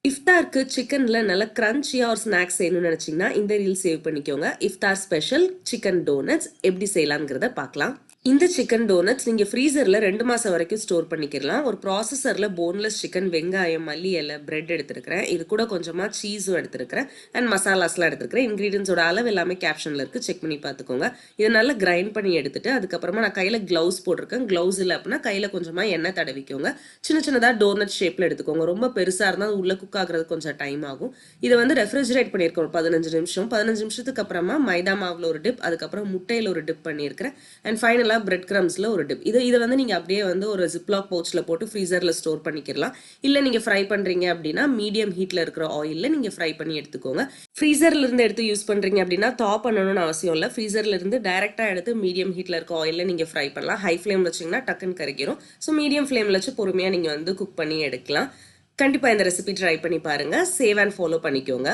இஃப்தாருக்கு சிக்கன்ல நல்ல கிரன்ச்சியா ஒரு ஸ்நாக்ஸ் செய்யணும்னு நினைச்சீங்கன்னா இந்த ரீல் சேவ் பண்ணிக்கோங்க. இஃப்தார் ஸ்பெஷல் சிக்கன் டோனட்ஸ் எப்படி செய்யலாம்ங்கிறத பார்க்கலாம். இந்த சிக்கன் டோனட்ஸ் நீங்க ஃப்ரீசர்ல 2 மாசம் வரைக்கும் ஸ்டோர் பண்ணிக்கலாம். ஒரு ப்ராசஸர்ல போன்லெஸ் சிக்கன், வெங்காயம், மல்லி இலை, பிரெட் எடுத்துருக்கிறேன். இது கூட கொஞ்சமா சீஸும் எடுத்துருக்கிறேன் அண்ட் மசாலாஸ்லாம் எடுத்துருக்கிறேன். இன்கிரீடியன்ஸோட அளவு எல்லாமே கேப்ஷன்ல இருக்கு, செக் பண்ணி பார்த்துக்கோங்க. இதை நல்லா கிரைண்ட் பண்ணி எடுத்துட்டு அதுக்கப்புறமா நான் கையில கிளவுஸ் போட்டிருக்கேன். கிளவுஸ் இல்லை அப்படின்னா கையில கொஞ்சமா எண்ணெய் தடவிக்கோங்க. சின்ன சின்னதா டோனட் ஷேப்ல எடுத்துக்கோங்க. ரொம்ப பெருசா இருந்தால் உள்ள குக் ஆகுறது கொஞ்சம் டைம் ஆகும். இதை வந்து ரெஃப்ரிஜரேட் பண்ணியிருக்கோம் 15 நிமிஷம். 15 நிமிஷத்துக்கு அப்புறமா மைதா மாவுல ஒரு டிப், அதுக்கப்புறம் முட்டையில ஒரு டிப் பண்ணியிருக்கிறேன் அண்ட் ஃபைனலா பிரெட் கிரம்ஸ்ல ஒரு டிப். இதை வந்து நீங்க அப்படியே வந்து ஒரு ஜிப்லாக் பவுச்ல போட்டு ஃப்ரீசர்ல ஸ்டோர் பண்ணிக்கலாம். இல்ல நீங்க ஃப்ரை பண்றீங்க அப்படின்னா மீடியம் ஹீட்ல இருக்கிற ஆயில்ல நீங்க ஃப்ரை பண்ணி எடுத்துக்கோங்க. ஃப்ரீசர்ல இருந்து எடுத்து யூஸ் பண்றீங்க அப்படின்னா டாப் பண்ணணும்னு அவசியம் இல்லை. ஃப்ரீசர்ல இருந்து டைரக்டா எடுத்து மீடியம் ஹீட்ல இருக்க ஆயில்ல நீங்க ஃப்ரை பண்ணலாம். ஹை ஃபிளேம் வச்சீங்கன்னா டக்குன்னு கறிக்கிறோம். ஸோ மீடியம் ஃபிளேம்ல வச்சு பொறுமையா நீங்க வந்து குக் பண்ணி எடுக்கலாம். கண்டிப்பா இந்த ரெசிபி ட்ரை பண்ணி பாருங்க. சேவ் அண்ட் ஃபாலோ பண்ணிக்கோங்க.